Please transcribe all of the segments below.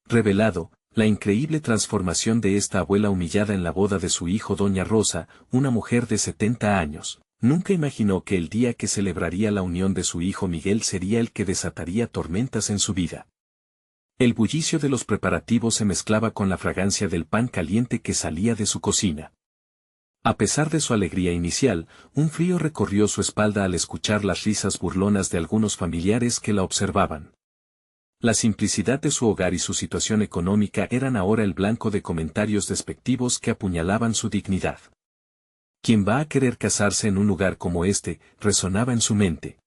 revelado, la increíble transformación de esta abuela humillada en la boda de su hijo doña Rosa, una mujer de 70 años. Nunca imaginó que el día que celebraría la unión de su hijo Miguel sería el que desataría tormentas en su vida. El bullicio de los preparativos se mezclaba con la fragancia del pan caliente que salía de su cocina. A pesar de su alegría inicial, un frío recorrió su espalda al escuchar las risas burlonas de algunos familiares que la observaban. La simplicidad de su hogar y su situación económica eran ahora el blanco de comentarios despectivos que apuñalaban su dignidad. ¿Quién va a querer casarse en un lugar como este?, resonaba en su mente.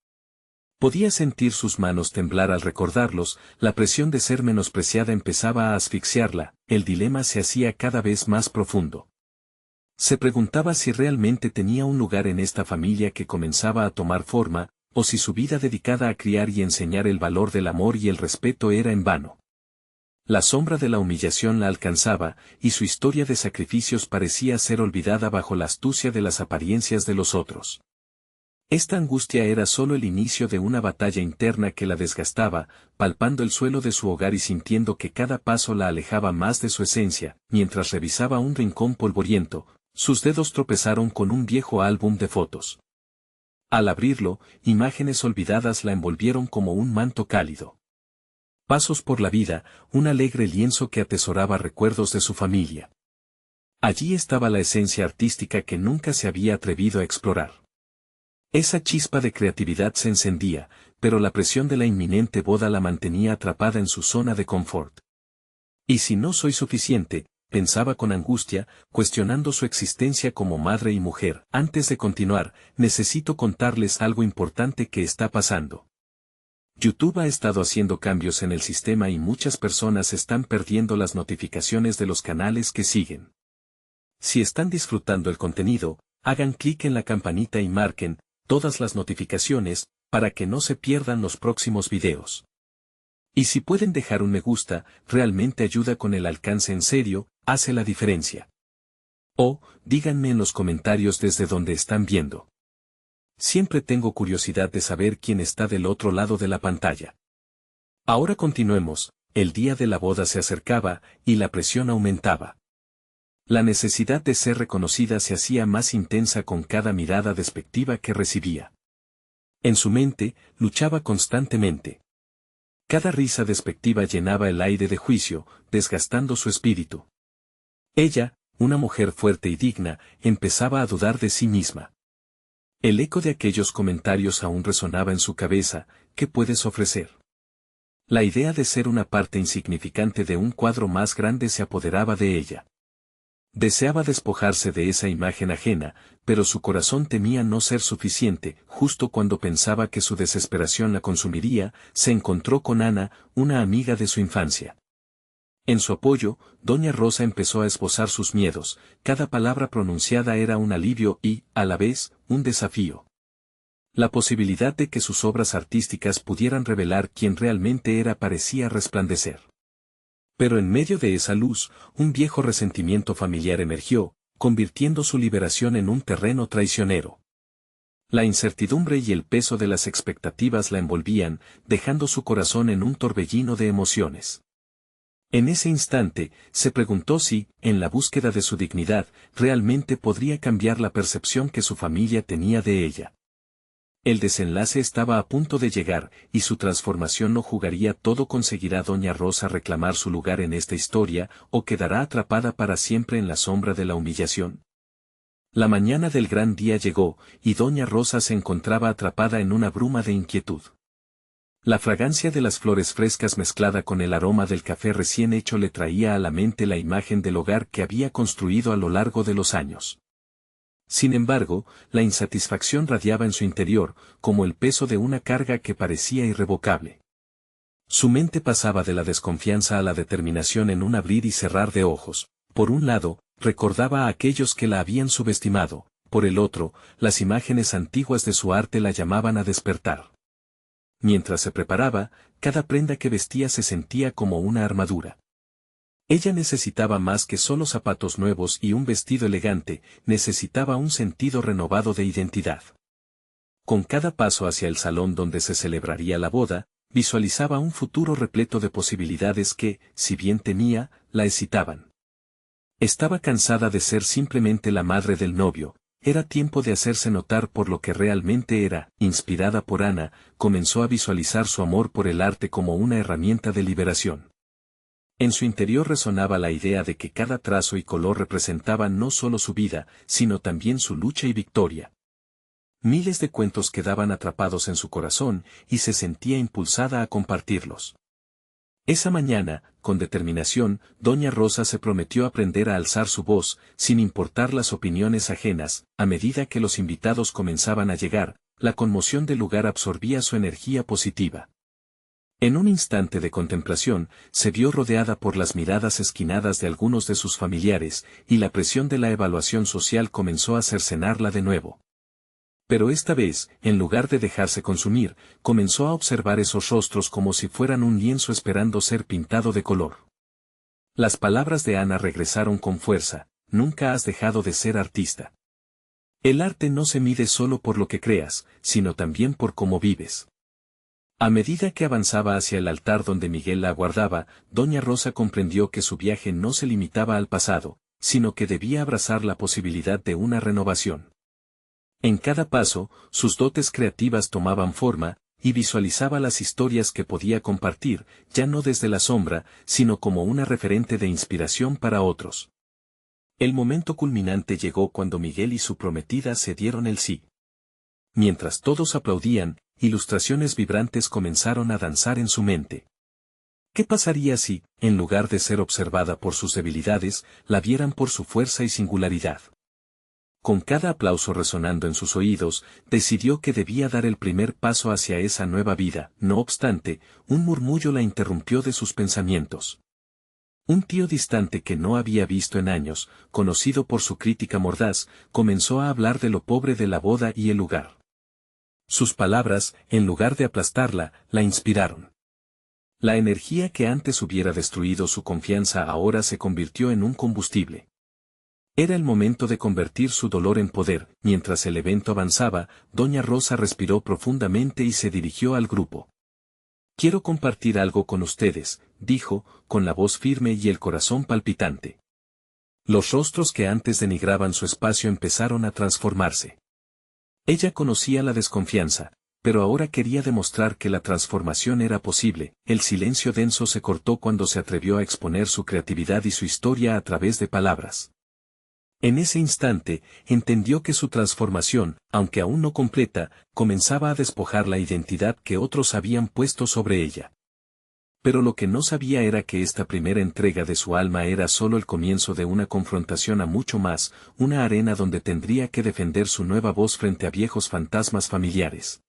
Podía sentir sus manos temblar al recordarlos, la presión de ser menospreciada empezaba a asfixiarla, el dilema se hacía cada vez más profundo. Se preguntaba si realmente tenía un lugar en esta familia que comenzaba a tomar forma, o si su vida dedicada a criar y enseñar el valor del amor y el respeto era en vano. La sombra de la humillación la alcanzaba, y su historia de sacrificios parecía ser olvidada bajo la astucia de las apariencias de los otros. Esta angustia era solo el inicio de una batalla interna que la desgastaba, palpando el suelo de su hogar y sintiendo que cada paso la alejaba más de su esencia. Mientras revisaba un rincón polvoriento, sus dedos tropezaron con un viejo álbum de fotos. Al abrirlo, imágenes olvidadas la envolvieron como un manto cálido. Pasos por la vida, un alegre lienzo que atesoraba recuerdos de su familia. Allí estaba la esencia artística que nunca se había atrevido a explorar. Esa chispa de creatividad se encendía, pero la presión de la inminente boda la mantenía atrapada en su zona de confort. ¿Y si no soy suficiente?, pensaba con angustia, cuestionando su existencia como madre y mujer. Antes de continuar, necesito contarles algo importante que está pasando. YouTube ha estado haciendo cambios en el sistema y muchas personas están perdiendo las notificaciones de los canales que siguen. Si están disfrutando el contenido, hagan clic en la campanita y marquen todas las notificaciones, para que no se pierdan los próximos videos. Y si pueden dejar un me gusta, realmente ayuda con el alcance en serio, hace la diferencia. O, díganme en los comentarios desde donde están viendo. Siempre tengo curiosidad de saber quién está del otro lado de la pantalla. Ahora continuemos, el día de la boda se acercaba, y la presión aumentaba. La necesidad de ser reconocida se hacía más intensa con cada mirada despectiva que recibía. En su mente, luchaba constantemente. Cada risa despectiva llenaba el aire de juicio, desgastando su espíritu. Ella, una mujer fuerte y digna, empezaba a dudar de sí misma. El eco de aquellos comentarios aún resonaba en su cabeza. ¿Qué puedes ofrecer? La idea de ser una parte insignificante de un cuadro más grande se apoderaba de ella. Deseaba despojarse de esa imagen ajena, pero su corazón temía no ser suficiente. Justo cuando pensaba que su desesperación la consumiría, se encontró con Ana, una amiga de su infancia. En su apoyo, doña Rosa empezó a esbozar sus miedos, cada palabra pronunciada era un alivio y, a la vez, un desafío. La posibilidad de que sus obras artísticas pudieran revelar quién realmente era parecía resplandecer. Pero en medio de esa luz, un viejo resentimiento familiar emergió, convirtiendo su liberación en un terreno traicionero. La incertidumbre y el peso de las expectativas la envolvían, dejando su corazón en un torbellino de emociones. En ese instante, se preguntó si, en la búsqueda de su dignidad, realmente podría cambiar la percepción que su familia tenía de ella. El desenlace estaba a punto de llegar, y su transformación no jugaría todo. ¿Conseguirá doña Rosa reclamar su lugar en esta historia, o quedará atrapada para siempre en la sombra de la humillación? La mañana del gran día llegó, y doña Rosa se encontraba atrapada en una bruma de inquietud. La fragancia de las flores frescas mezclada con el aroma del café recién hecho le traía a la mente la imagen del hogar que había construido a lo largo de los años. Sin embargo, la insatisfacción radiaba en su interior, como el peso de una carga que parecía irrevocable. Su mente pasaba de la desconfianza a la determinación en un abrir y cerrar de ojos. Por un lado, recordaba a aquellos que la habían subestimado, por el otro, las imágenes antiguas de su arte la llamaban a despertar. Mientras se preparaba, cada prenda que vestía se sentía como una armadura. Ella necesitaba más que solo zapatos nuevos y un vestido elegante, necesitaba un sentido renovado de identidad. Con cada paso hacia el salón donde se celebraría la boda, visualizaba un futuro repleto de posibilidades que, si bien temía, la excitaban. Estaba cansada de ser simplemente la madre del novio. Era tiempo de hacerse notar por lo que realmente era. Inspirada por Ana, comenzó a visualizar su amor por el arte como una herramienta de liberación. En su interior resonaba la idea de que cada trazo y color representaban no solo su vida, sino también su lucha y victoria. Miles de cuentos quedaban atrapados en su corazón, y se sentía impulsada a compartirlos. Esa mañana, con determinación, doña Rosa se prometió aprender a alzar su voz, sin importar las opiniones ajenas. A medida que los invitados comenzaban a llegar, la conmoción del lugar absorbía su energía positiva. En un instante de contemplación, se vio rodeada por las miradas esquinadas de algunos de sus familiares, y la presión de la evaluación social comenzó a cercenarla de nuevo. Pero esta vez, en lugar de dejarse consumir, comenzó a observar esos rostros como si fueran un lienzo esperando ser pintado de color. Las palabras de Ana regresaron con fuerza: nunca has dejado de ser artista. El arte no se mide solo por lo que creas, sino también por cómo vives. A medida que avanzaba hacia el altar donde Miguel la aguardaba, doña Rosa comprendió que su viaje no se limitaba al pasado, sino que debía abrazar la posibilidad de una renovación. En cada paso, sus dotes creativas tomaban forma, y visualizaba las historias que podía compartir, ya no desde la sombra, sino como una referente de inspiración para otros. El momento culminante llegó cuando Miguel y su prometida se dieron el sí. Mientras todos aplaudían, ilustraciones vibrantes comenzaron a danzar en su mente. ¿Qué pasaría si, en lugar de ser observada por sus debilidades, la vieran por su fuerza y singularidad? Con cada aplauso resonando en sus oídos, decidió que debía dar el primer paso hacia esa nueva vida. No obstante, un murmullo la interrumpió de sus pensamientos. Un tío distante que no había visto en años, conocido por su crítica mordaz, comenzó a hablar de lo pobre de la boda y el lugar. Sus palabras, en lugar de aplastarla, la inspiraron. La energía que antes hubiera destruido su confianza ahora se convirtió en un combustible. Era el momento de convertir su dolor en poder. Mientras el evento avanzaba, doña Rosa respiró profundamente y se dirigió al grupo. Quiero compartir algo con ustedes, dijo, con la voz firme y el corazón palpitante. Los rostros que antes denigraban su espacio empezaron a transformarse. Ella conocía la desconfianza, pero ahora quería demostrar que la transformación era posible. El silencio denso se cortó cuando se atrevió a exponer su creatividad y su historia a través de palabras. En ese instante, entendió que su transformación, aunque aún no completa, comenzaba a despojar la identidad que otros habían puesto sobre ella. Pero lo que no sabía era que esta primera entrega de su alma era solo el comienzo de una confrontación a mucho más, una arena donde tendría que defender su nueva voz frente a viejos fantasmas familiares.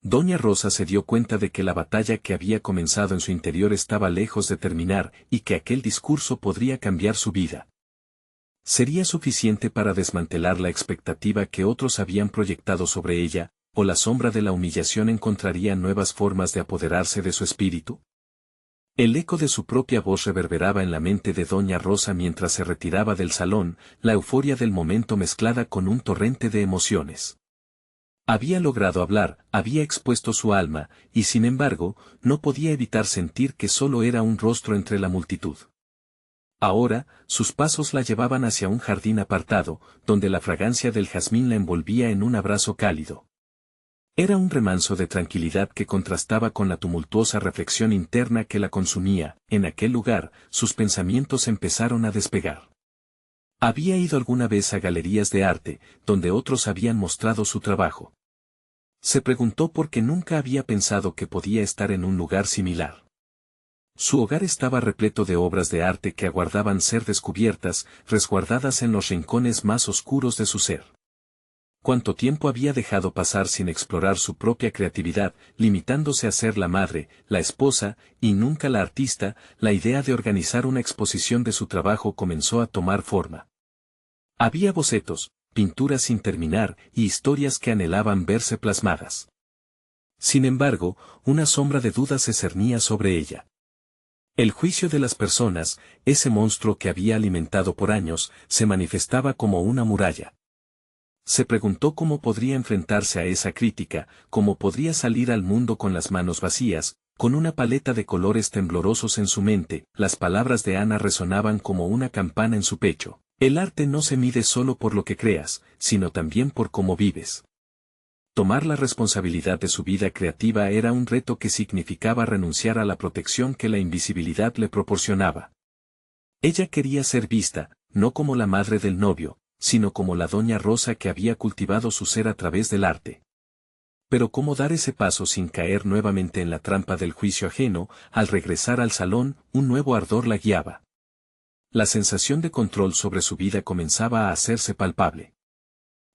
Doña Rosa se dio cuenta de que la batalla que había comenzado en su interior estaba lejos de terminar, y que aquel discurso podría cambiar su vida. ¿Sería suficiente para desmantelar la expectativa que otros habían proyectado sobre ella, o la sombra de la humillación encontraría nuevas formas de apoderarse de su espíritu? El eco de su propia voz reverberaba en la mente de doña Rosa mientras se retiraba del salón, la euforia del momento mezclada con un torrente de emociones. Había logrado hablar, había expuesto su alma, y sin embargo, no podía evitar sentir que solo era un rostro entre la multitud. Ahora, sus pasos la llevaban hacia un jardín apartado, donde la fragancia del jazmín la envolvía en un abrazo cálido. Era un remanso de tranquilidad que contrastaba con la tumultuosa reflexión interna que la consumía. En aquel lugar, sus pensamientos empezaron a despegar. Había ido alguna vez a galerías de arte, donde otros habían mostrado su trabajo. Se preguntó por qué nunca había pensado que podía estar en un lugar similar. Su hogar estaba repleto de obras de arte que aguardaban ser descubiertas, resguardadas en los rincones más oscuros de su ser. Cuánto tiempo había dejado pasar sin explorar su propia creatividad, limitándose a ser la madre, la esposa, y nunca la artista. La idea de organizar una exposición de su trabajo comenzó a tomar forma. Había bocetos, pinturas sin terminar, y historias que anhelaban verse plasmadas. Sin embargo, una sombra de duda se cernía sobre ella. El juicio de las personas, ese monstruo que había alimentado por años, se manifestaba como una muralla. Se preguntó cómo podría enfrentarse a esa crítica, cómo podría salir al mundo con las manos vacías, con una paleta de colores temblorosos en su mente. Las palabras de Ana resonaban como una campana en su pecho. El arte no se mide solo por lo que creas, sino también por cómo vives. Tomar la responsabilidad de su vida creativa era un reto que significaba renunciar a la protección que la invisibilidad le proporcionaba. Ella quería ser vista, no como la madre del novio, sino como la doña Rosa que había cultivado su ser a través del arte. Pero cómo dar ese paso sin caer nuevamente en la trampa del juicio ajeno. Al regresar al salón, un nuevo ardor la guiaba. La sensación de control sobre su vida comenzaba a hacerse palpable.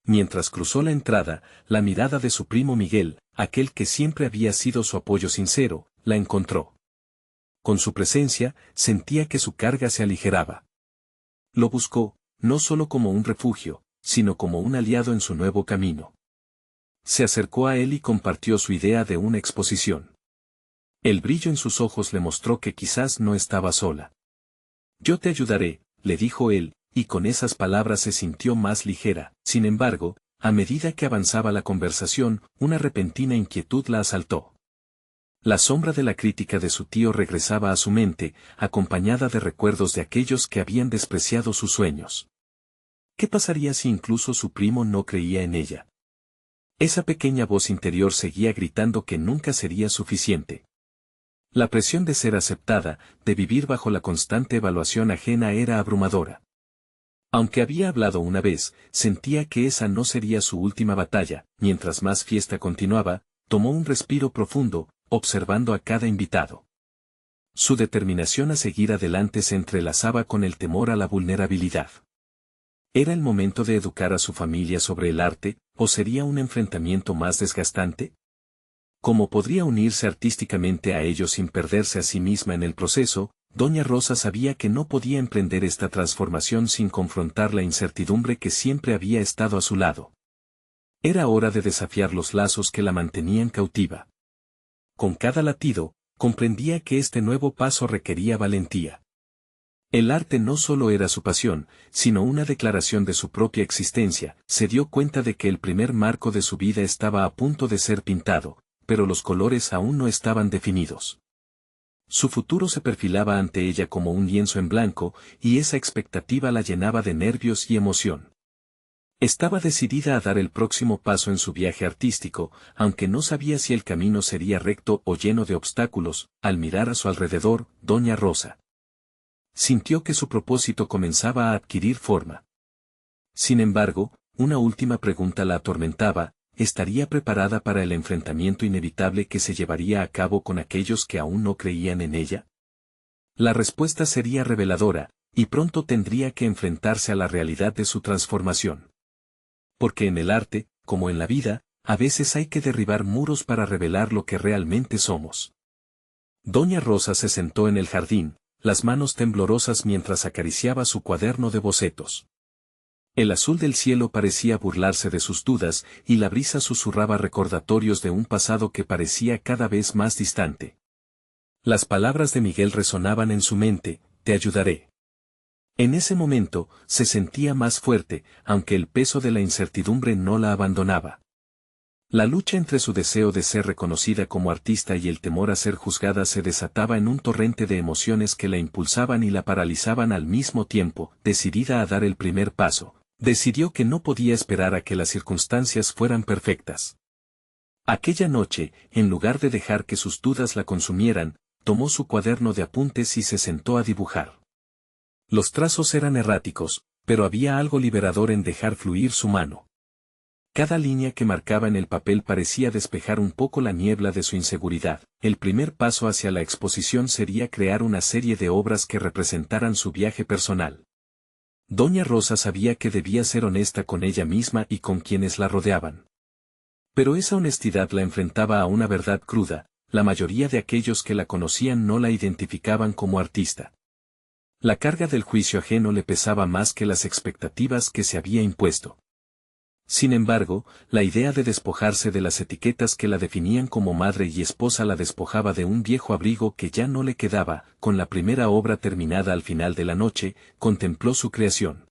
Mientras cruzó la entrada, la mirada de su primo Miguel, aquel que siempre había sido su apoyo sincero, la encontró. Con su presencia, sentía que su carga se aligeraba. Lo buscó, no solo como un refugio, sino como un aliado en su nuevo camino. Se acercó a él y compartió su idea de una exposición. El brillo en sus ojos le mostró que quizás no estaba sola. «Yo te ayudaré», le dijo él, y con esas palabras se sintió más ligera. Sin embargo, a medida que avanzaba la conversación, una repentina inquietud la asaltó. La sombra de la crítica de su tío regresaba a su mente, acompañada de recuerdos de aquellos que habían despreciado sus sueños. ¿Qué pasaría si incluso su primo no creía en ella? Esa pequeña voz interior seguía gritando que nunca sería suficiente. La presión de ser aceptada, de vivir bajo la constante evaluación ajena era abrumadora. Aunque había hablado una vez, sentía que esa no sería su última batalla. Mientras más fiesta continuaba, tomó un respiro profundo, observando a cada invitado. Su determinación a seguir adelante se entrelazaba con el temor a la vulnerabilidad. ¿Era el momento de educar a su familia sobre el arte, o sería un enfrentamiento más desgastante? ¿Cómo podría unirse artísticamente a ellos sin perderse a sí misma en el proceso? Doña Rosa sabía que no podía emprender esta transformación sin confrontar la incertidumbre que siempre había estado a su lado. Era hora de desafiar los lazos que la mantenían cautiva. Con cada latido, comprendía que este nuevo paso requería valentía. El arte no solo era su pasión, sino una declaración de su propia existencia. Se dio cuenta de que el primer marco de su vida estaba a punto de ser pintado, pero los colores aún no estaban definidos. Su futuro se perfilaba ante ella como un lienzo en blanco, y esa expectativa la llenaba de nervios y emoción. Estaba decidida a dar el próximo paso en su viaje artístico, aunque no sabía si el camino sería recto o lleno de obstáculos. Al mirar a su alrededor, doña Rosa sintió que su propósito comenzaba a adquirir forma. Sin embargo, una última pregunta la atormentaba: ¿estaría preparada para el enfrentamiento inevitable que se llevaría a cabo con aquellos que aún no creían en ella? La respuesta sería reveladora, y pronto tendría que enfrentarse a la realidad de su transformación. Porque en el arte, como en la vida, a veces hay que derribar muros para revelar lo que realmente somos. Doña Rosa se sentó en el jardín, las manos temblorosas mientras acariciaba su cuaderno de bocetos. El azul del cielo parecía burlarse de sus dudas, y la brisa susurraba recordatorios de un pasado que parecía cada vez más distante. Las palabras de Miguel resonaban en su mente: «Te ayudaré». En ese momento, se sentía más fuerte, aunque el peso de la incertidumbre no la abandonaba. La lucha entre su deseo de ser reconocida como artista y el temor a ser juzgada se desataba en un torrente de emociones que la impulsaban y la paralizaban al mismo tiempo. Decidida a dar el primer paso, decidió que no podía esperar a que las circunstancias fueran perfectas. Aquella noche, en lugar de dejar que sus dudas la consumieran, tomó su cuaderno de apuntes y se sentó a dibujar. Los trazos eran erráticos, pero había algo liberador en dejar fluir su mano. Cada línea que marcaba en el papel parecía despejar un poco la niebla de su inseguridad. El primer paso hacia la exposición sería crear una serie de obras que representaran su viaje personal. Doña Rosa sabía que debía ser honesta con ella misma y con quienes la rodeaban. Pero esa honestidad la enfrentaba a una verdad cruda: la mayoría de aquellos que la conocían no la identificaban como artista. La carga del juicio ajeno le pesaba más que las expectativas que se había impuesto. Sin embargo, la idea de despojarse de las etiquetas que la definían como madre y esposa la despojaba de un viejo abrigo que ya no le quedaba. Con la primera obra terminada al final de la noche, contempló su creación.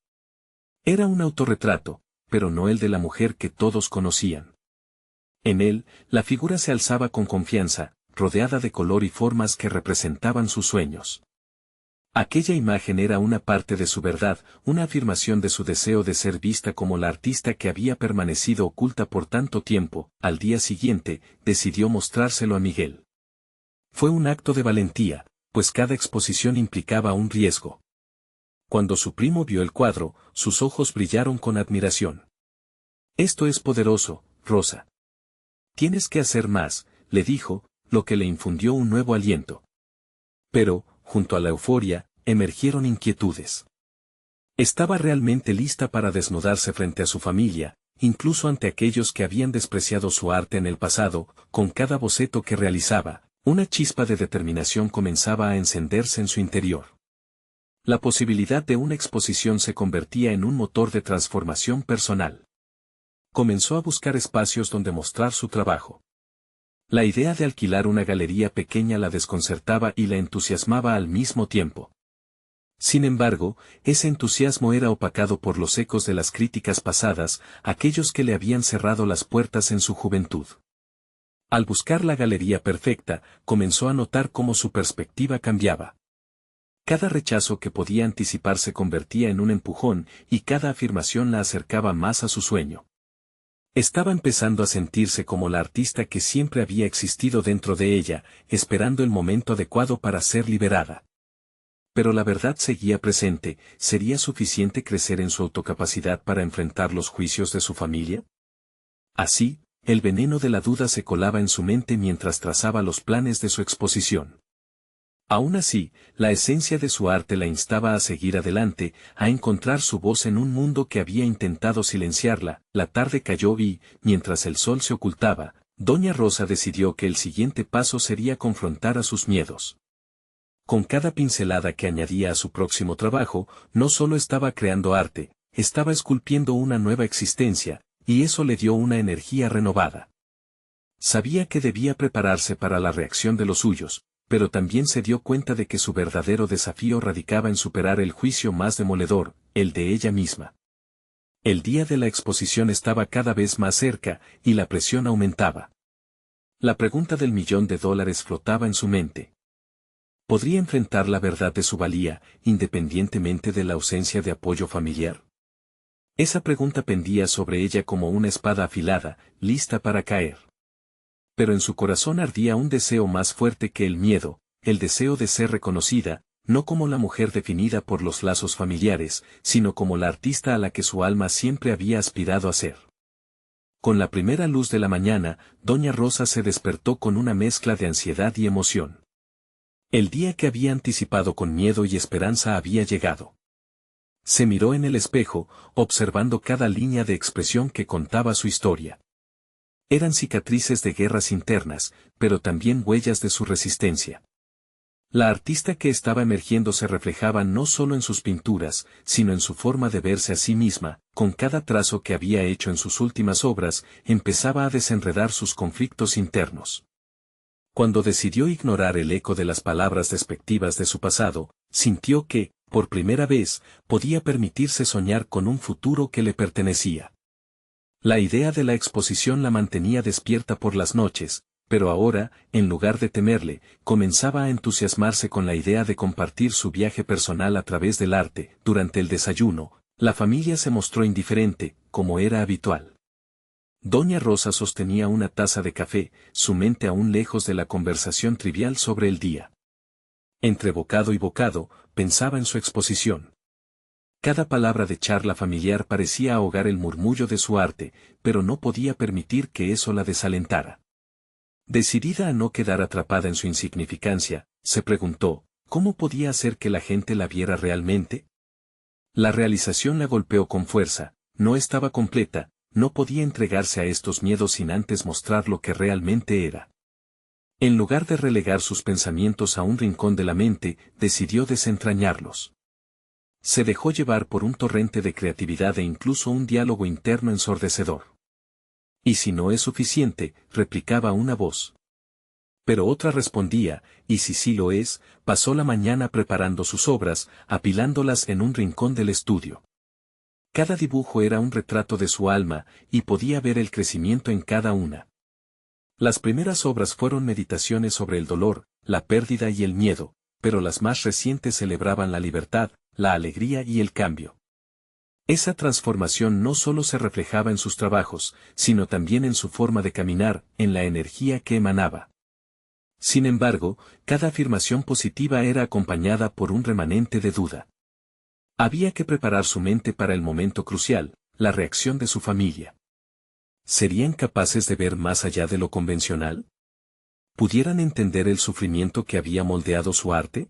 Era un autorretrato, pero no el de la mujer que todos conocían. En él, la figura se alzaba con confianza, rodeada de color y formas que representaban sus sueños. Aquella imagen era una parte de su verdad, una afirmación de su deseo de ser vista como la artista que había permanecido oculta por tanto tiempo. Al día siguiente, decidió mostrárselo a Miguel. Fue un acto de valentía, pues cada exposición implicaba un riesgo. Cuando su primo vio el cuadro, sus ojos brillaron con admiración. «Esto es poderoso, Rosa. Tienes que hacer más», le dijo, lo que le infundió un nuevo aliento. Pero, junto a la euforia, emergieron inquietudes. Estaba realmente lista para desnudarse frente a su familia, incluso ante aquellos que habían despreciado su arte en el pasado. Con cada boceto que realizaba, una chispa de determinación comenzaba a encenderse en su interior. La posibilidad de una exposición se convertía en un motor de transformación personal. Comenzó a buscar espacios donde mostrar su trabajo. La idea de alquilar una galería pequeña la desconcertaba y la entusiasmaba al mismo tiempo. Sin embargo, ese entusiasmo era opacado por los ecos de las críticas pasadas, aquellos que le habían cerrado las puertas en su juventud. Al buscar la galería perfecta, comenzó a notar cómo su perspectiva cambiaba. Cada rechazo que podía anticipar se convertía en un empujón, y cada afirmación la acercaba más a su sueño. Estaba empezando a sentirse como la artista que siempre había existido dentro de ella, esperando el momento adecuado para ser liberada. Pero la verdad seguía presente. ¿Sería suficiente crecer en su autocapacidad para enfrentar los juicios de su familia? Así, el veneno de la duda se colaba en su mente mientras trazaba los planes de su exposición. Aún así, la esencia de su arte la instaba a seguir adelante, a encontrar su voz en un mundo que había intentado silenciarla. La tarde cayó y, mientras el sol se ocultaba, Doña Rosa decidió que el siguiente paso sería confrontar a sus miedos. Con cada pincelada que añadía a su próximo trabajo, no solo estaba creando arte, estaba esculpiendo una nueva existencia, y eso le dio una energía renovada. Sabía que debía prepararse para la reacción de los suyos, pero también se dio cuenta de que su verdadero desafío radicaba en superar el juicio más demoledor, el de ella misma. El día de la exposición estaba cada vez más cerca, y la presión aumentaba. La pregunta del $1.000.000 flotaba en su mente. ¿Podría enfrentar la verdad de su valía, independientemente de la ausencia de apoyo familiar? Esa pregunta pendía sobre ella como una espada afilada, lista para caer. Pero en su corazón ardía un deseo más fuerte que el miedo, el deseo de ser reconocida, no como la mujer definida por los lazos familiares, sino como la artista a la que su alma siempre había aspirado a ser. Con la primera luz de la mañana, Doña Rosa se despertó con una mezcla de ansiedad y emoción. El día que había anticipado con miedo y esperanza había llegado. Se miró en el espejo, observando cada línea de expresión que contaba su historia. Eran cicatrices de guerras internas, pero también huellas de su resistencia. La artista que estaba emergiendo se reflejaba no solo en sus pinturas, sino en su forma de verse a sí misma. Con cada trazo que había hecho en sus últimas obras, empezaba a desenredar sus conflictos internos. Cuando decidió ignorar el eco de las palabras despectivas de su pasado, sintió que, por primera vez, podía permitirse soñar con un futuro que le pertenecía. La idea de la exposición la mantenía despierta por las noches, pero ahora, en lugar de temerle, comenzaba a entusiasmarse con la idea de compartir su viaje personal a través del arte. Durante el desayuno, la familia se mostró indiferente, como era habitual. Doña Rosa sostenía una taza de café, su mente aún lejos de la conversación trivial sobre el día. Entre bocado y bocado, pensaba en su exposición. Cada palabra de charla familiar parecía ahogar el murmullo de su arte, pero no podía permitir que eso la desalentara. Decidida a no quedar atrapada en su insignificancia, se preguntó, ¿cómo podía hacer que la gente la viera realmente? La realización la golpeó con fuerza, no estaba completa, no podía entregarse a estos miedos sin antes mostrar lo que realmente era. En lugar de relegar sus pensamientos a un rincón de la mente, decidió desentrañarlos. Se dejó llevar por un torrente de creatividad e incluso un diálogo interno ensordecedor. «¿Y si no es suficiente?», replicaba una voz. Pero otra respondía, «¿y si sí lo es?». Pasó la mañana preparando sus obras, apilándolas en un rincón del estudio. Cada dibujo era un retrato de su alma, y podía ver el crecimiento en cada una. Las primeras obras fueron meditaciones sobre el dolor, la pérdida y el miedo, pero las más recientes celebraban la libertad, la alegría y el cambio. Esa transformación no solo se reflejaba en sus trabajos, sino también en su forma de caminar, en la energía que emanaba. Sin embargo, cada afirmación positiva era acompañada por un remanente de duda. Había que preparar su mente para el momento crucial, la reacción de su familia. ¿Serían capaces de ver más allá de lo convencional? ¿Pudieran entender el sufrimiento que había moldeado su arte?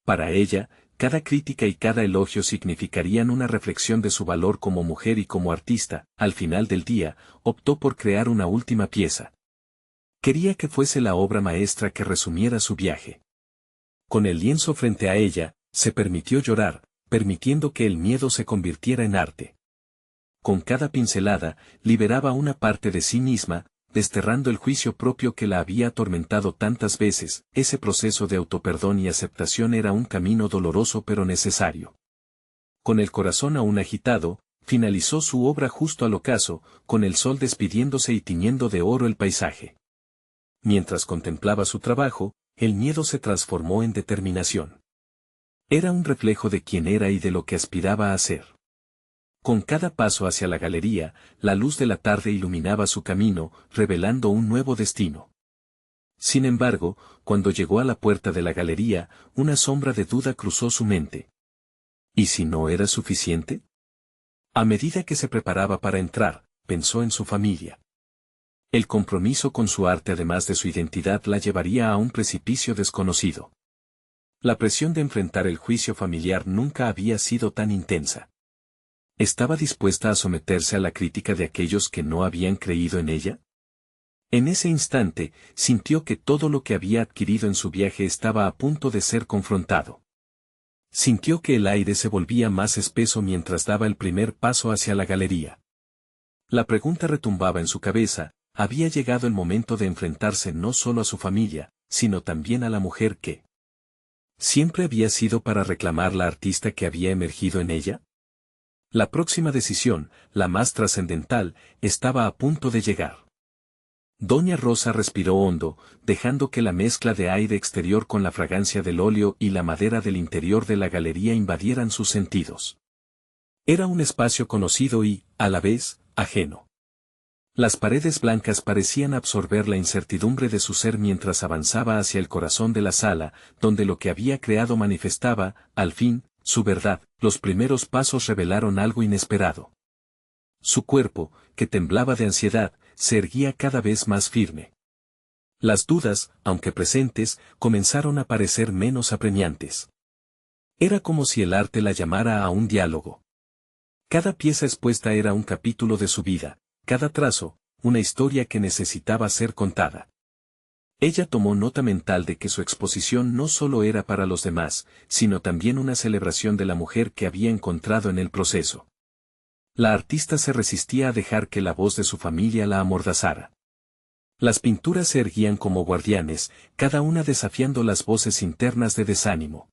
Para ella, cada crítica y cada elogio significarían una reflexión de su valor como mujer y como artista. Al final del día, optó por crear una última pieza. Quería que fuese la obra maestra que resumiera su viaje. Con el lienzo frente a ella, se permitió llorar, permitiendo que el miedo se convirtiera en arte. Con cada pincelada, liberaba una parte de sí misma, desterrando el juicio propio que la había atormentado tantas veces. Ese proceso de autoperdón y aceptación era un camino doloroso pero necesario. Con el corazón aún agitado, finalizó su obra justo al ocaso, con el sol despidiéndose y tiñendo de oro el paisaje. Mientras contemplaba su trabajo, el miedo se transformó en determinación. Era un reflejo de quién era y de lo que aspiraba a ser. Con cada paso hacia la galería, la luz de la tarde iluminaba su camino, revelando un nuevo destino. Sin embargo, cuando llegó a la puerta de la galería, una sombra de duda cruzó su mente. ¿Y si no era suficiente? A medida que se preparaba para entrar, pensó en su familia. El compromiso con su arte además de su identidad la llevaría a un precipicio desconocido. La presión de enfrentar el juicio familiar nunca había sido tan intensa. ¿Estaba dispuesta a someterse a la crítica de aquellos que no habían creído en ella? En ese instante, sintió que todo lo que había adquirido en su viaje estaba a punto de ser confrontado. Sintió que el aire se volvía más espeso mientras daba el primer paso hacia la galería. La pregunta retumbaba en su cabeza: había llegado el momento de enfrentarse no solo a su familia, sino también a la mujer que siempre había sido para reclamar la artista que había emergido en ella. La próxima decisión, la más trascendental, estaba a punto de llegar. Doña Rosa respiró hondo, dejando que la mezcla de aire exterior con la fragancia del óleo y la madera del interior de la galería invadieran sus sentidos. Era un espacio conocido y, a la vez, ajeno. Las paredes blancas parecían absorber la incertidumbre de su ser mientras avanzaba hacia el corazón de la sala, donde lo que había creado manifestaba, al fin, su verdad. Los primeros pasos revelaron algo inesperado. Su cuerpo, que temblaba de ansiedad, se erguía cada vez más firme. Las dudas, aunque presentes, comenzaron a parecer menos apremiantes. Era como si el arte la llamara a un diálogo. Cada pieza expuesta era un capítulo de su vida, cada trazo, una historia que necesitaba ser contada. Ella tomó nota mental de que su exposición no solo era para los demás, sino también una celebración de la mujer que había encontrado en el proceso. La artista se resistía a dejar que la voz de su familia la amordazara. Las pinturas se erguían como guardianes, cada una desafiando las voces internas de desánimo.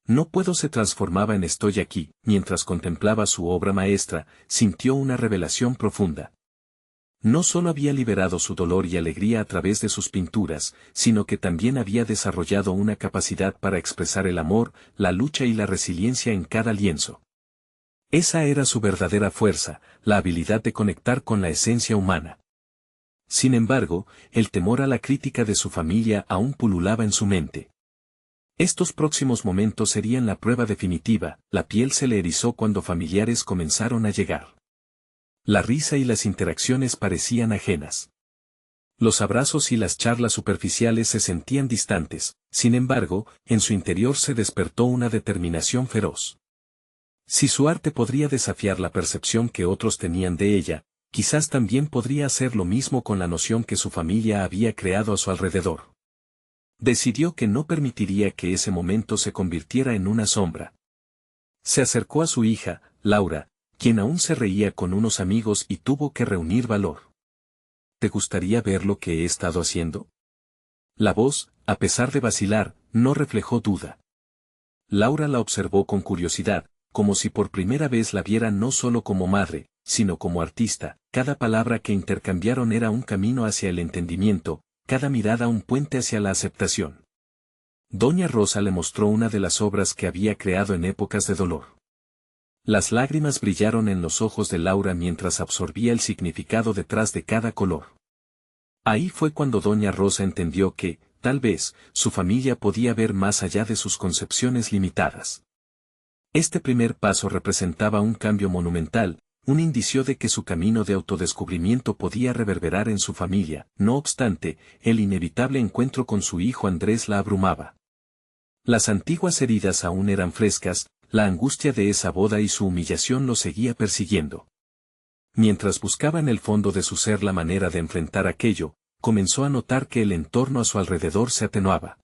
No puedo se transformaba en estoy aquí. Mientras contemplaba su obra maestra, sintió una revelación profunda. No solo había liberado su dolor y alegría a través de sus pinturas, sino que también había desarrollado una capacidad para expresar el amor, la lucha y la resiliencia en cada lienzo. Esa era su verdadera fuerza, la habilidad de conectar con la esencia humana. Sin embargo, el temor a la crítica de su familia aún pululaba en su mente. Estos próximos momentos serían la prueba definitiva. La piel se le erizó cuando familiares comenzaron a llegar. La risa y las interacciones parecían ajenas. Los abrazos y las charlas superficiales se sentían distantes. Sin embargo, en su interior se despertó una determinación feroz. Si su arte podría desafiar la percepción que otros tenían de ella, quizás también podría hacer lo mismo con la noción que su familia había creado a su alrededor. Decidió que no permitiría que ese momento se convirtiera en una sombra. Se acercó a su hija, Laura, quien aún se reía con unos amigos y tuvo que reunir valor. ¿Te gustaría ver lo que he estado haciendo? La voz, a pesar de vacilar, no reflejó duda. Laura la observó con curiosidad, como si por primera vez la viera no solo como madre, sino como artista. Cada palabra que intercambiaron era un camino hacia el entendimiento, cada mirada un puente hacia la aceptación. Doña Rosa le mostró una de las obras que había creado en épocas de dolor. Las lágrimas brillaron en los ojos de Laura mientras absorbía el significado detrás de cada color. Ahí fue cuando Doña Rosa entendió que, tal vez, su familia podía ver más allá de sus concepciones limitadas. Este primer paso representaba un cambio monumental, un indicio de que su camino de autodescubrimiento podía reverberar en su familia. No obstante, el inevitable encuentro con su hijo Andrés la abrumaba. Las antiguas heridas aún eran frescas, la angustia de esa boda y su humillación lo seguía persiguiendo. Mientras buscaba en el fondo de su ser la manera de enfrentar aquello, comenzó a notar que el entorno a su alrededor se atenuaba.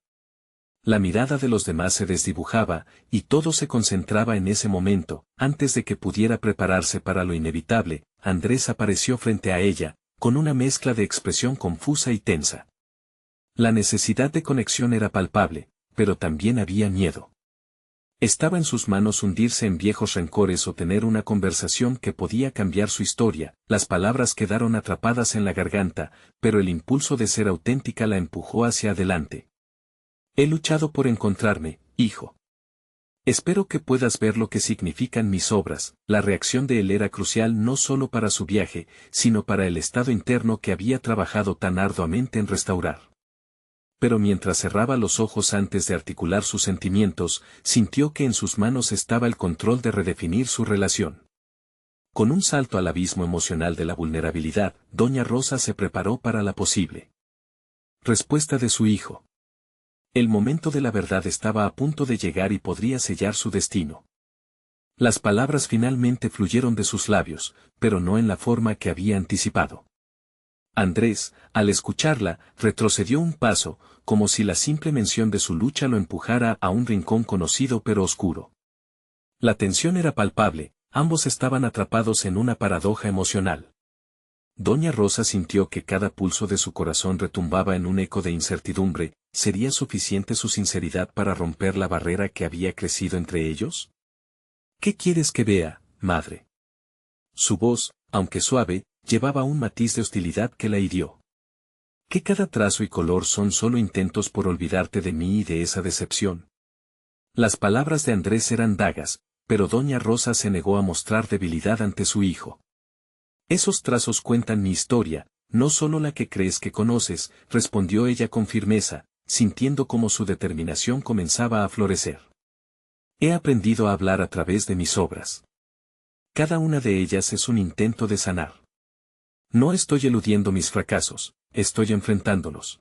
La mirada de los demás se desdibujaba, y todo se concentraba en ese momento. Antes de que pudiera prepararse para lo inevitable, Andrés apareció frente a ella, con una mezcla de expresión confusa y tensa. La necesidad de conexión era palpable, pero también había miedo. Estaba en sus manos hundirse en viejos rencores o tener una conversación que podía cambiar su historia. Las palabras quedaron atrapadas en la garganta, pero el impulso de ser auténtica la empujó hacia adelante. He luchado por encontrarme, hijo. Espero que puedas ver lo que significan mis obras. La reacción de él era crucial no solo para su viaje, sino para el estado interno que había trabajado tan arduamente en restaurar. Pero mientras cerraba los ojos antes de articular sus sentimientos, sintió que en sus manos estaba el control de redefinir su relación. Con un salto al abismo emocional de la vulnerabilidad, Doña Rosa se preparó para la posible respuesta de su hijo. El momento de la verdad estaba a punto de llegar y podría sellar su destino. Las palabras finalmente fluyeron de sus labios, pero no en la forma que había anticipado. Andrés, al escucharla, retrocedió un paso, como si la simple mención de su lucha lo empujara a un rincón conocido pero oscuro. La tensión era palpable, ambos estaban atrapados en una paradoja emocional. Doña Rosa sintió que cada pulso de su corazón retumbaba en un eco de incertidumbre. ¿Sería suficiente su sinceridad para romper la barrera que había crecido entre ellos? ¿Qué quieres que vea, madre? Su voz, aunque suave, llevaba un matiz de hostilidad que la hirió. ¿Que cada trazo y color son solo intentos por olvidarte de mí y de esa decepción? Las palabras de Andrés eran dagas, pero Doña Rosa se negó a mostrar debilidad ante su hijo. Esos trazos cuentan mi historia, no solo la que crees que conoces, respondió ella con firmeza, sintiendo cómo su determinación comenzaba a florecer. He aprendido a hablar a través de mis obras. Cada una de ellas es un intento de sanar. No estoy eludiendo mis fracasos, estoy enfrentándolos.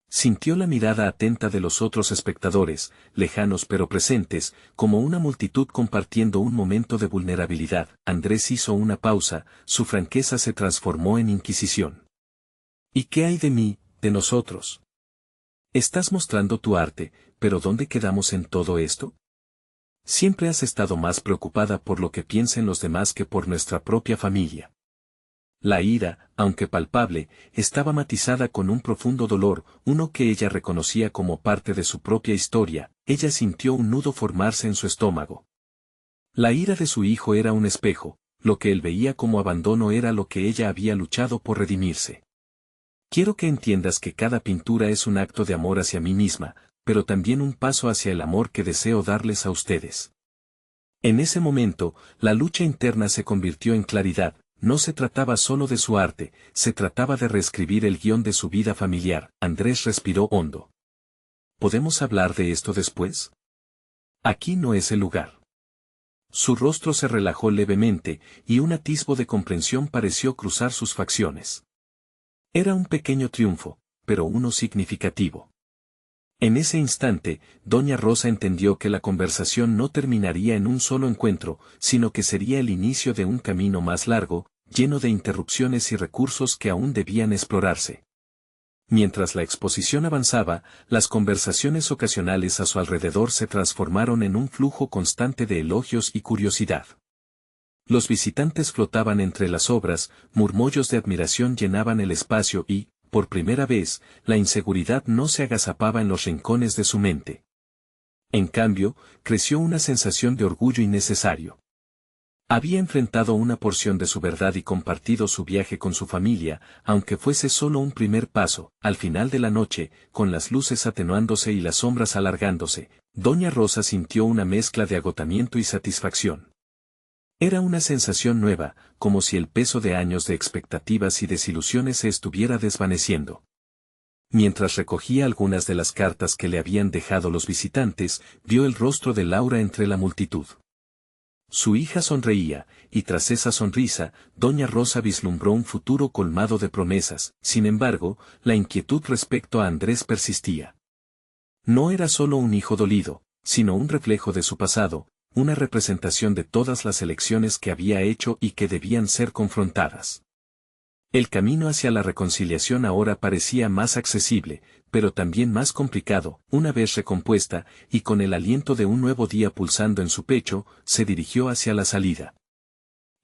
Sintió la mirada atenta de los otros espectadores, lejanos pero presentes, como una multitud compartiendo un momento de vulnerabilidad. Andrés hizo una pausa, su franqueza se transformó en inquisición. ¿Y qué hay de mí, de nosotros? Estás mostrando tu arte, pero ¿dónde quedamos en todo esto? Siempre has estado más preocupada por lo que piensen los demás que por nuestra propia familia. La ira, aunque palpable, estaba matizada con un profundo dolor, uno que ella reconocía como parte de su propia historia. Ella sintió un nudo formarse en su estómago. La ira de su hijo era un espejo, lo que él veía como abandono era lo que ella había luchado por redimirse. Quiero que entiendas que cada pintura es un acto de amor hacia mí misma, pero también un paso hacia el amor que deseo darles a ustedes. En ese momento, la lucha interna se convirtió en claridad. No se trataba solo de su arte, se trataba de reescribir el guión de su vida familiar. Andrés respiró hondo. ¿Podemos hablar de esto después? Aquí no es el lugar. Su rostro se relajó levemente, y un atisbo de comprensión pareció cruzar sus facciones. Era un pequeño triunfo, pero uno significativo. En ese instante, Doña Rosa entendió que la conversación no terminaría en un solo encuentro, sino que sería el inicio de un camino más largo, lleno de interrupciones y recursos que aún debían explorarse. Mientras la exposición avanzaba, las conversaciones ocasionales a su alrededor se transformaron en un flujo constante de elogios y curiosidad. Los visitantes flotaban entre las obras, murmullos de admiración llenaban el espacio y, por primera vez, la inseguridad no se agazapaba en los rincones de su mente. En cambio, creció una sensación de orgullo innecesario. Había enfrentado una porción de su verdad y compartido su viaje con su familia, aunque fuese solo un primer paso. Al final de la noche, con las luces atenuándose y las sombras alargándose, doña Rosa sintió una mezcla de agotamiento y satisfacción. Era una sensación nueva, como si el peso de años de expectativas y desilusiones se estuviera desvaneciendo. Mientras recogía algunas de las cartas que le habían dejado los visitantes, vio el rostro de Laura entre la multitud. Su hija sonreía, y tras esa sonrisa, doña Rosa vislumbró un futuro colmado de promesas. Sin embargo, la inquietud respecto a Andrés persistía. No era solo un hijo dolido, sino un reflejo de su pasado, una representación de todas las elecciones que había hecho y que debían ser confrontadas. El camino hacia la reconciliación ahora parecía más accesible, pero también más complicado. Una vez recompuesta, y con el aliento de un nuevo día pulsando en su pecho, se dirigió hacia la salida.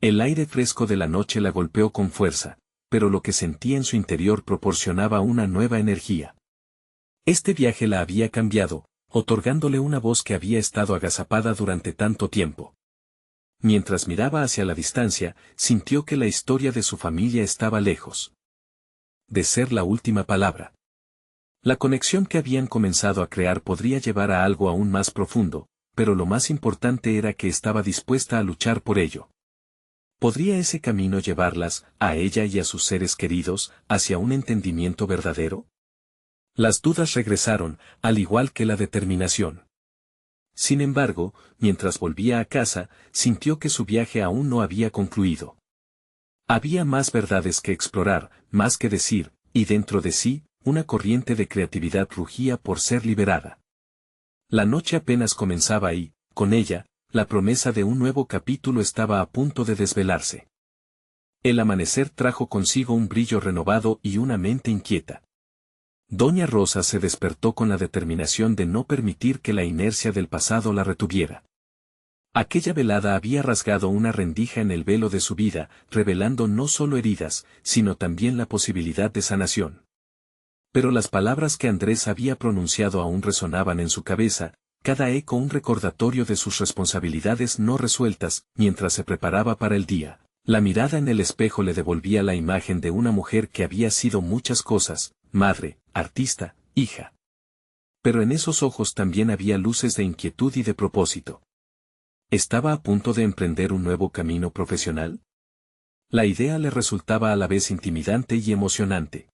El aire fresco de la noche la golpeó con fuerza, pero lo que sentía en su interior proporcionaba una nueva energía. Este viaje la había cambiado, otorgándole una voz que había estado agazapada durante tanto tiempo. Mientras miraba hacia la distancia, sintió que la historia de su familia estaba lejos de ser la última palabra. La conexión que habían comenzado a crear podría llevar a algo aún más profundo, pero lo más importante era que estaba dispuesta a luchar por ello. ¿Podría ese camino llevarlas, a ella y a sus seres queridos, hacia un entendimiento verdadero? Las dudas regresaron, al igual que la determinación. Sin embargo, mientras volvía a casa, sintió que su viaje aún no había concluido. Había más verdades que explorar, más que decir, y dentro de sí, una corriente de creatividad rugía por ser liberada. La noche apenas comenzaba y, con ella, la promesa de un nuevo capítulo estaba a punto de desvelarse. El amanecer trajo consigo un brillo renovado y una mente inquieta. Doña Rosa se despertó con la determinación de no permitir que la inercia del pasado la retuviera. Aquella velada había rasgado una rendija en el velo de su vida, revelando no solo heridas, sino también la posibilidad de sanación. Pero las palabras que Andrés había pronunciado aún resonaban en su cabeza, cada eco un recordatorio de sus responsabilidades no resueltas. Mientras se preparaba para el día, la mirada en el espejo le devolvía la imagen de una mujer que había sido muchas cosas: madre, artista, hija. Pero en esos ojos también había luces de inquietud y de propósito. ¿Estaba a punto de emprender un nuevo camino profesional? La idea le resultaba a la vez intimidante y emocionante.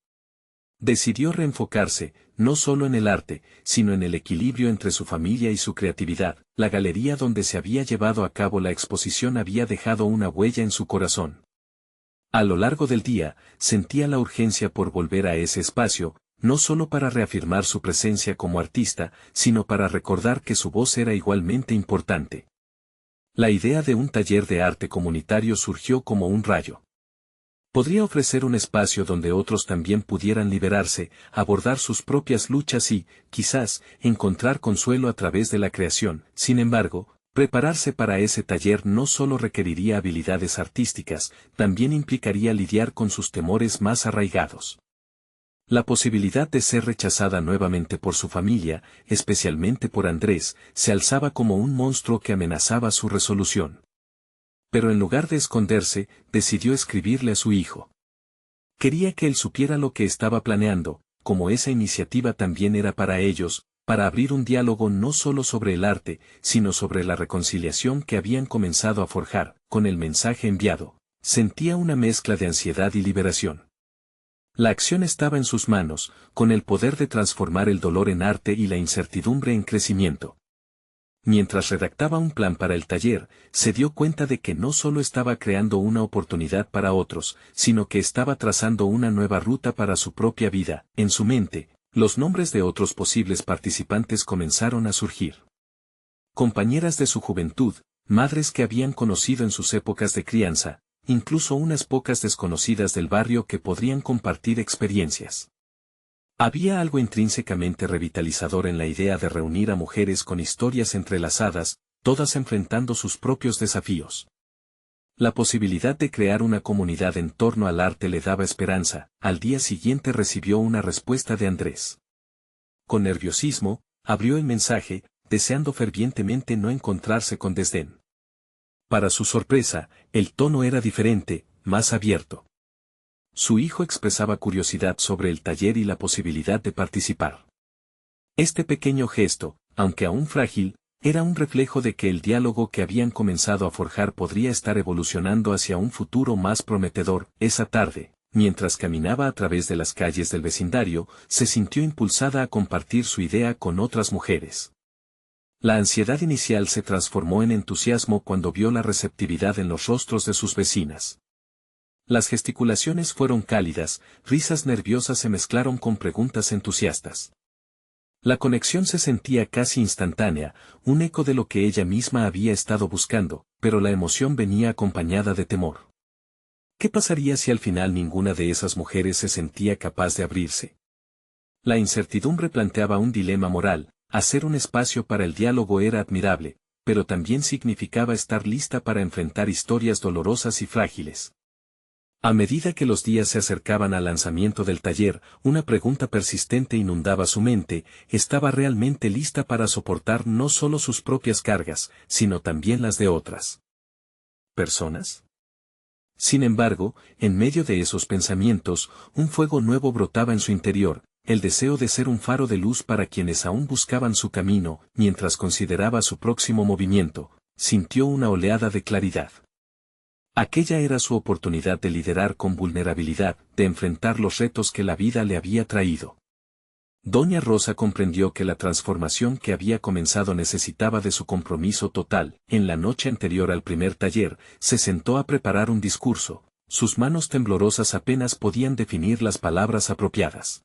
Decidió reenfocarse, no solo en el arte, sino en el equilibrio entre su familia y su creatividad. La galería donde se había llevado a cabo la exposición había dejado una huella en su corazón. A lo largo del día, sentía la urgencia por volver a ese espacio, no solo para reafirmar su presencia como artista, sino para recordar que su voz era igualmente importante. La idea de un taller de arte comunitario surgió como un rayo. Podría ofrecer un espacio donde otros también pudieran liberarse, abordar sus propias luchas y, quizás, encontrar consuelo a través de la creación. Sin embargo, prepararse para ese taller no solo requeriría habilidades artísticas, también implicaría lidiar con sus temores más arraigados. La posibilidad de ser rechazada nuevamente por su familia, especialmente por Andrés, se alzaba como un monstruo que amenazaba su resolución. Pero en lugar de esconderse, decidió escribirle a su hijo. Quería que él supiera lo que estaba planeando, como esa iniciativa también era para ellos, para abrir un diálogo no solo sobre el arte, sino sobre la reconciliación que habían comenzado a forjar. Con el mensaje enviado, sentía una mezcla de ansiedad y liberación. La acción estaba en sus manos, con el poder de transformar el dolor en arte y la incertidumbre en crecimiento. Mientras redactaba un plan para el taller, se dio cuenta de que no solo estaba creando una oportunidad para otros, sino que estaba trazando una nueva ruta para su propia vida. En su mente, los nombres de otros posibles participantes comenzaron a surgir. Compañeras de su juventud, madres que habían conocido en sus épocas de crianza, incluso unas pocas desconocidas del barrio que podrían compartir experiencias. Había algo intrínsecamente revitalizador en la idea de reunir a mujeres con historias entrelazadas, todas enfrentando sus propios desafíos. La posibilidad de crear una comunidad en torno al arte le daba esperanza. Al día siguiente recibió una respuesta de Andrés. Con nerviosismo, abrió el mensaje, deseando fervientemente no encontrarse con desdén. Para su sorpresa, el tono era diferente, más abierto. Su hijo expresaba curiosidad sobre el taller y la posibilidad de participar. Este pequeño gesto, aunque aún frágil, era un reflejo de que el diálogo que habían comenzado a forjar podría estar evolucionando hacia un futuro más prometedor. Esa tarde, mientras caminaba a través de las calles del vecindario, se sintió impulsada a compartir su idea con otras mujeres. La ansiedad inicial se transformó en entusiasmo cuando vio la receptividad en los rostros de sus vecinas. Las gesticulaciones fueron cálidas, risas nerviosas se mezclaron con preguntas entusiastas. La conexión se sentía casi instantánea, un eco de lo que ella misma había estado buscando, pero la emoción venía acompañada de temor. ¿Qué pasaría si al final ninguna de esas mujeres se sentía capaz de abrirse? La incertidumbre planteaba un dilema moral. Hacer un espacio para el diálogo era admirable, pero también significaba estar lista para enfrentar historias dolorosas y frágiles. A medida que los días se acercaban al lanzamiento del taller, una pregunta persistente inundaba su mente: ¿estaba realmente lista para soportar no solo sus propias cargas, sino también las de otras personas? Sin embargo, en medio de esos pensamientos, un fuego nuevo brotaba en su interior, el deseo de ser un faro de luz para quienes aún buscaban su camino. Mientras consideraba su próximo movimiento, sintió una oleada de claridad. Aquella era su oportunidad de liderar con vulnerabilidad, de enfrentar los retos que la vida le había traído. Doña Rosa comprendió que la transformación que había comenzado necesitaba de su compromiso total. En la noche anterior al primer taller, se sentó a preparar un discurso. Sus manos temblorosas apenas podían definir las palabras apropiadas.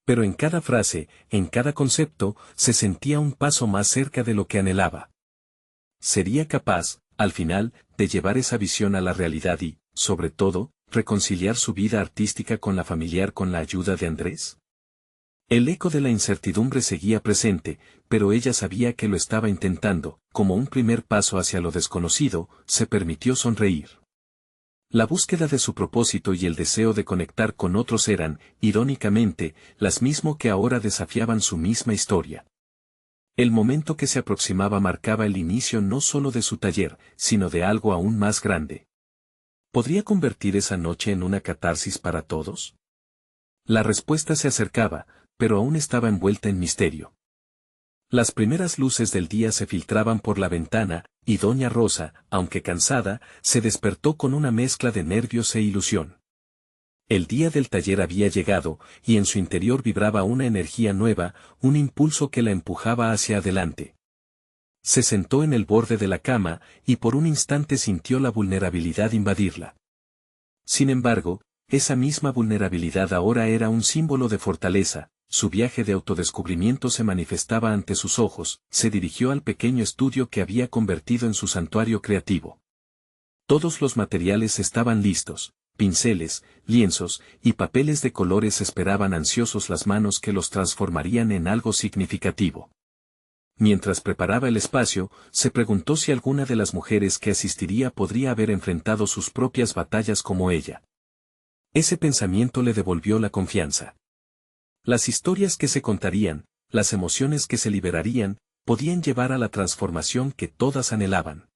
Pero en cada frase, en cada concepto, se sentía un paso más cerca de lo que anhelaba. ¿Sería capaz, al final, de llevar esa visión a la realidad y, sobre todo, reconciliar su vida artística con la familiar con la ayuda de Andrés? El eco de la incertidumbre seguía presente, pero ella sabía que lo estaba intentando. Como un primer paso hacia lo desconocido, se permitió sonreír. La búsqueda de su propósito y el deseo de conectar con otros eran, irónicamente, las mismas que ahora desafiaban su misma historia. El momento que se aproximaba marcaba el inicio no solo de su taller, sino de algo aún más grande. ¿Podría convertir esa noche en una catarsis para todos? La respuesta se acercaba, pero aún estaba envuelta en misterio. Las primeras luces del día se filtraban por la ventana, y Doña Rosa, aunque cansada, se despertó con una mezcla de nervios e ilusión. El día del taller había llegado, y en su interior vibraba una energía nueva, un impulso que la empujaba hacia adelante. Se sentó en el borde de la cama, y por un instante sintió la vulnerabilidad invadirla. Sin embargo, esa misma vulnerabilidad ahora era un símbolo de fortaleza. Su viaje de autodescubrimiento se manifestaba ante sus ojos. Se dirigió al pequeño estudio que había convertido en su santuario creativo. Todos los materiales estaban listos: pinceles, lienzos y papeles de colores esperaban ansiosos las manos que los transformarían en algo significativo. Mientras preparaba el espacio, se preguntó si alguna de las mujeres que asistiría podría haber enfrentado sus propias batallas como ella. Ese pensamiento le devolvió la confianza. Las historias que se contarían, las emociones que se liberarían, podían llevar a la transformación que todas anhelaban.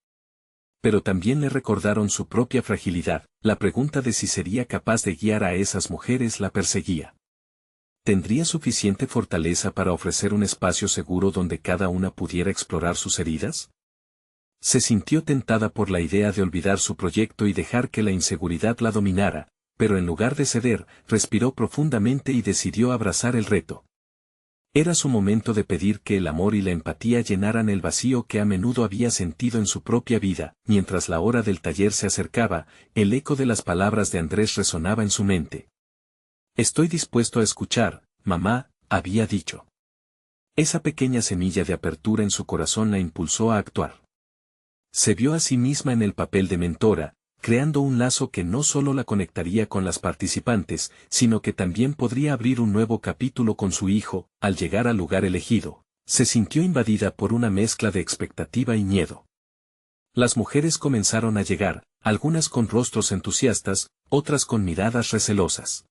Pero también le recordaron su propia fragilidad. La pregunta de si sería capaz de guiar a esas mujeres la perseguía. ¿Tendría suficiente fortaleza para ofrecer un espacio seguro donde cada una pudiera explorar sus heridas? Se sintió tentada por la idea de olvidar su proyecto y dejar que la inseguridad la dominara, pero en lugar de ceder, respiró profundamente y decidió abrazar el reto. Era su momento de pedir que el amor y la empatía llenaran el vacío que a menudo había sentido en su propia vida. Mientras la hora del taller se acercaba, el eco de las palabras de Andrés resonaba en su mente. «Estoy dispuesto a escuchar, mamá», había dicho. Esa pequeña semilla de apertura en su corazón la impulsó a actuar. Se vio a sí misma en el papel de mentora, creando un lazo que no solo la conectaría con las participantes, sino que también podría abrir un nuevo capítulo con su hijo. Al llegar al lugar elegido, se sintió invadida por una mezcla de expectativa y miedo. Las mujeres comenzaron a llegar, algunas con rostros entusiastas, otras con miradas recelosas.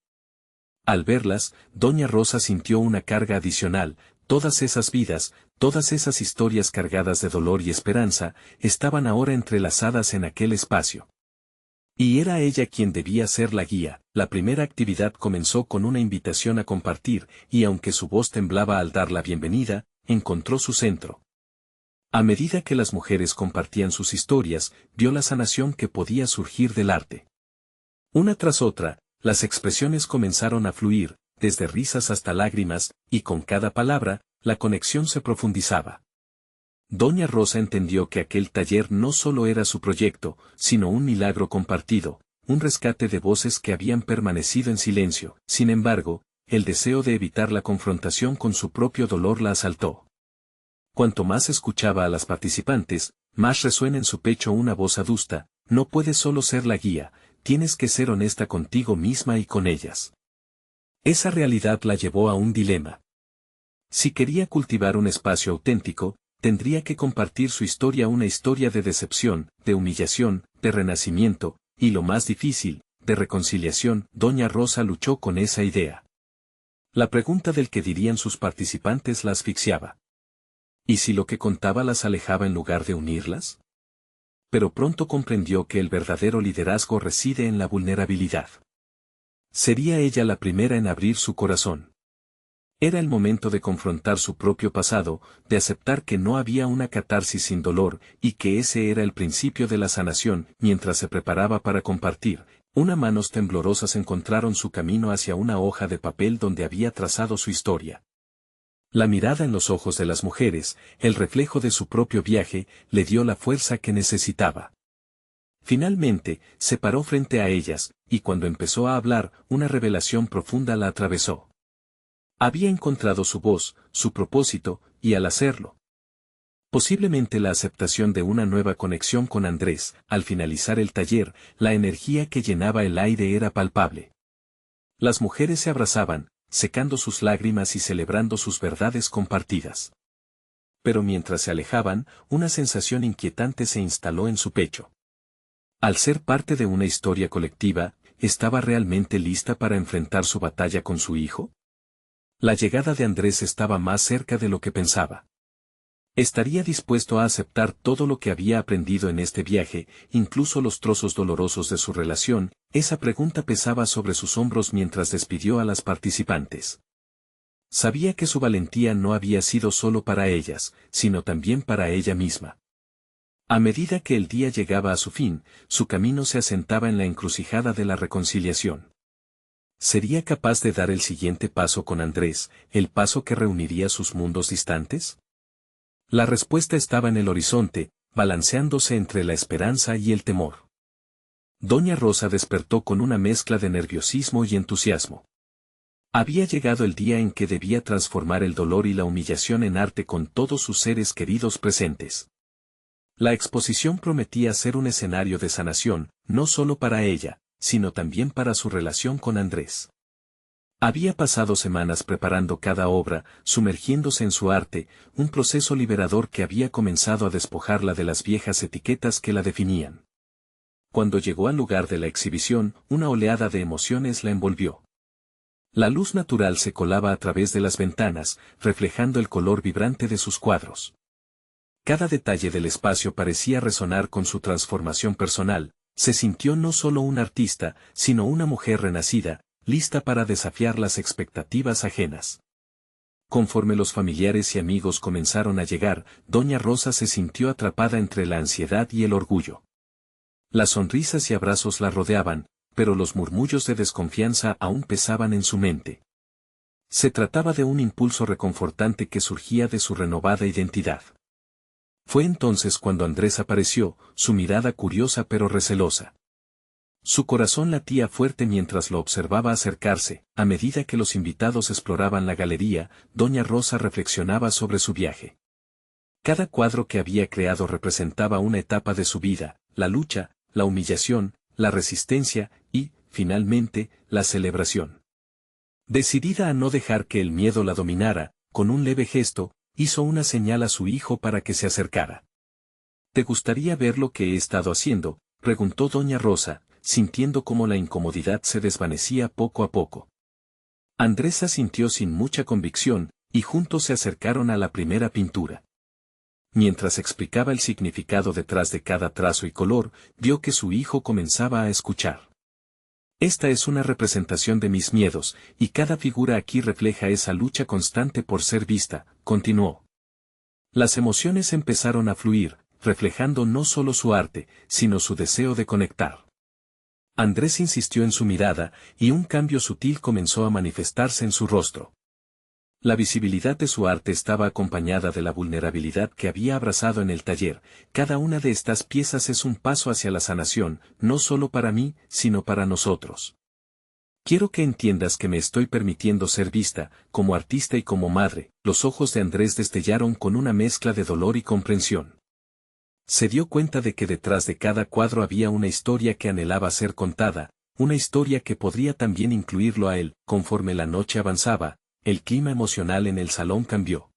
Al verlas, Doña Rosa sintió una carga adicional. Todas esas vidas, todas esas historias cargadas de dolor y esperanza, estaban ahora entrelazadas en aquel espacio. Y era ella quien debía ser la guía. La primera actividad comenzó con una invitación a compartir, y aunque su voz temblaba al dar la bienvenida, encontró su centro. A medida que las mujeres compartían sus historias, vio la sanación que podía surgir del arte. Una tras otra, las expresiones comenzaron a fluir, desde risas hasta lágrimas, y con cada palabra, la conexión se profundizaba. Doña Rosa entendió que aquel taller no solo era su proyecto, sino un milagro compartido, un rescate de voces que habían permanecido en silencio. Sin embargo, el deseo de evitar la confrontación con su propio dolor la asaltó. Cuanto más escuchaba a las participantes, más resuena en su pecho una voz adusta: no puedes solo ser la guía, tienes que ser honesta contigo misma y con ellas. Esa realidad la llevó a un dilema. Si quería cultivar un espacio auténtico, tendría que compartir su historia, una historia de decepción, de humillación, de renacimiento, y lo más difícil, de reconciliación. Doña Rosa luchó con esa idea. La pregunta del qué dirían sus participantes la asfixiaba. ¿Y si lo que contaba las alejaba en lugar de unirlas? Pero pronto comprendió que el verdadero liderazgo reside en la vulnerabilidad. Sería ella la primera en abrir su corazón. Era el momento de confrontar su propio pasado, de aceptar que no había una catarsis sin dolor, y que ese era el principio de la sanación. Mientras se preparaba para compartir, unas manos temblorosas encontraron su camino hacia una hoja de papel donde había trazado su historia. La mirada en los ojos de las mujeres, el reflejo de su propio viaje, le dio la fuerza que necesitaba. Finalmente, se paró frente a ellas, y cuando empezó a hablar, una revelación profunda la atravesó. Había encontrado su voz, su propósito, y al hacerlo, posiblemente la aceptación de una nueva conexión con Andrés. Al finalizar el taller, la energía que llenaba el aire era palpable. Las mujeres se abrazaban, secando sus lágrimas y celebrando sus verdades compartidas. Pero mientras se alejaban, una sensación inquietante se instaló en su pecho. Al ser parte de una historia colectiva, ¿estaba realmente lista para enfrentar su batalla con su hijo? La llegada de Andrés estaba más cerca de lo que pensaba. ¿Estaría dispuesto a aceptar todo lo que había aprendido en este viaje, incluso los trozos dolorosos de su relación? Esa pregunta pesaba sobre sus hombros mientras despidió a las participantes. Sabía que su valentía no había sido solo para ellas, sino también para ella misma. A medida que el día llegaba a su fin, su camino se asentaba en la encrucijada de la reconciliación. ¿Sería capaz de dar el siguiente paso con Andrés, el paso que reuniría sus mundos distantes? La respuesta estaba en el horizonte, balanceándose entre la esperanza y el temor. Doña Rosa despertó con una mezcla de nerviosismo y entusiasmo. Había llegado el día en que debía transformar el dolor y la humillación en arte con todos sus seres queridos presentes. La exposición prometía ser un escenario de sanación, no solo para ella, sino también para su relación con Andrés. Había pasado semanas preparando cada obra, sumergiéndose en su arte, un proceso liberador que había comenzado a despojarla de las viejas etiquetas que la definían. Cuando llegó al lugar de la exhibición, una oleada de emociones la envolvió. La luz natural se colaba a través de las ventanas, reflejando el color vibrante de sus cuadros. Cada detalle del espacio parecía resonar con su transformación personal. Se sintió no solo un artista, sino una mujer renacida, lista para desafiar las expectativas ajenas. Conforme los familiares y amigos comenzaron a llegar, Doña Rosa se sintió atrapada entre la ansiedad y el orgullo. Las sonrisas y abrazos la rodeaban, pero los murmullos de desconfianza aún pesaban en su mente. Se trataba de un impulso reconfortante que surgía de su renovada identidad. Fue entonces cuando Andrés apareció, su mirada curiosa pero recelosa. Su corazón latía fuerte mientras lo observaba acercarse. A medida que los invitados exploraban la galería, Doña Rosa reflexionaba sobre su viaje. Cada cuadro que había creado representaba una etapa de su vida, la lucha, la humillación, la resistencia y, finalmente, la celebración. Decidida a no dejar que el miedo la dominara, con un leve gesto, hizo una señal a su hijo para que se acercara. ¿Te gustaría ver lo que he estado haciendo?, preguntó Doña Rosa, sintiendo cómo la incomodidad se desvanecía poco a poco. Andrés asintió sin mucha convicción, Y juntos se acercaron a la primera pintura. Mientras explicaba el significado detrás de cada trazo y color, vio que su hijo comenzaba a escuchar. Esta es una representación de mis miedos, y cada figura aquí refleja esa lucha constante por ser vista, continuó. Las emociones empezaron a fluir, reflejando no solo su arte, sino su deseo de conectar. Andrés insistió en su mirada, y un cambio sutil comenzó a manifestarse en su rostro. La visibilidad de su arte estaba acompañada de la vulnerabilidad que había abrazado en el taller. Cada una de estas piezas es un paso hacia la sanación, no solo para mí, sino para nosotros. Quiero que entiendas que me estoy permitiendo ser vista, como artista y como madre. Los ojos de Andrés destellaron con una mezcla de dolor y comprensión. Se dio cuenta de que detrás de cada cuadro había una historia que anhelaba ser contada, una historia que podría también incluirlo a él. Conforme la noche avanzaba, el clima emocional en el salón cambió.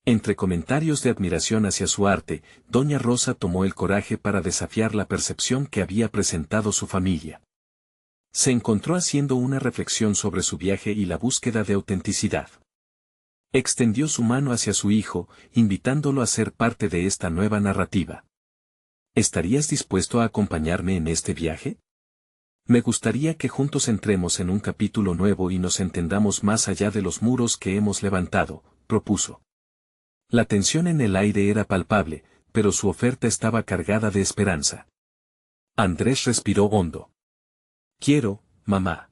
Entre comentarios de admiración hacia su arte, doña Rosa tomó el coraje para desafiar la percepción que había presentado su familia. Se encontró haciendo una reflexión sobre su viaje y la búsqueda de autenticidad. Extendió su mano hacia su hijo, invitándolo a ser parte de esta nueva narrativa. ¿Estarías dispuesto a acompañarme en este viaje? Me gustaría que juntos entremos en un capítulo nuevo y nos entendamos más allá de los muros que hemos levantado, propuso. La tensión en el aire era palpable, pero su oferta estaba cargada de esperanza. Andrés respiró hondo. Quiero, mamá.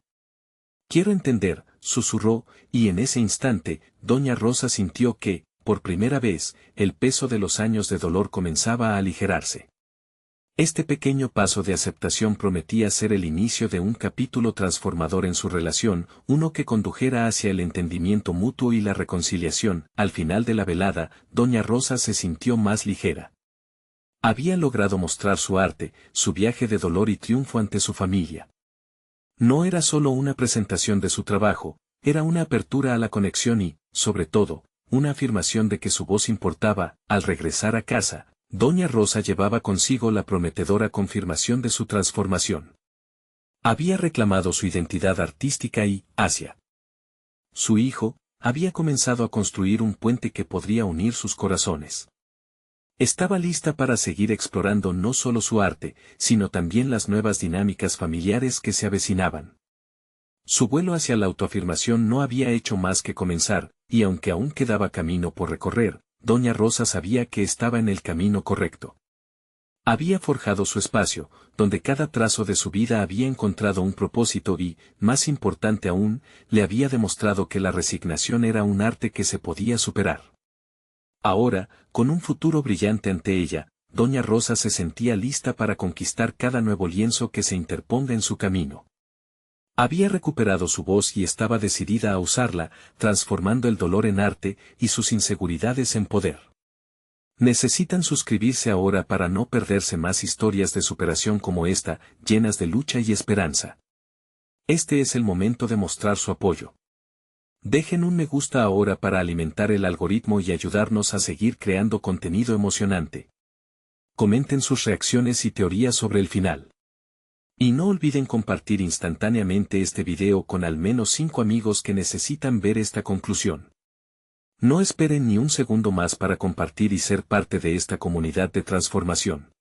Quiero entender, susurró, y en ese instante, doña Rosa sintió que, por primera vez, el peso de los años de dolor comenzaba a aligerarse. Este pequeño paso de aceptación prometía ser el inicio de un capítulo transformador en su relación, uno que condujera hacia el entendimiento mutuo y la reconciliación. Al final de la velada, doña Rosa se sintió más ligera. Había logrado mostrar su arte, su viaje de dolor y triunfo ante su familia. No era solo una presentación de su trabajo, era una apertura a la conexión y, sobre todo, una afirmación de que su voz importaba. Al regresar a casa, doña Rosa llevaba consigo la prometedora confirmación de su transformación. Había reclamado su identidad artística y, hacia su hijo, había comenzado a construir un puente que podría unir sus corazones. Estaba lista para seguir explorando no solo su arte, sino también las nuevas dinámicas familiares que se avecinaban. Su vuelo hacia la autoafirmación no había hecho más que comenzar, y aunque aún quedaba camino por recorrer, doña Rosa sabía que estaba en el camino correcto. Había forjado su espacio, donde cada trazo de su vida había encontrado un propósito y, más importante aún, le había demostrado que la resignación era un arte que se podía superar. Ahora, con un futuro brillante ante ella, doña Rosa se sentía lista para conquistar cada nuevo lienzo que se interponga en su camino. Había recuperado su voz y estaba decidida a usarla, transformando el dolor en arte y sus inseguridades en poder. Necesitan suscribirse ahora para no perderse más historias de superación como esta, llenas de lucha y esperanza. Este es el momento de mostrar su apoyo. Dejen un me gusta ahora para alimentar el algoritmo y ayudarnos a seguir creando contenido emocionante. Comenten sus reacciones y teorías sobre el final. Y no olviden compartir instantáneamente este video con al menos 5 amigos que necesitan ver esta conclusión. No esperen ni un segundo más para compartir y ser parte de esta comunidad de transformación.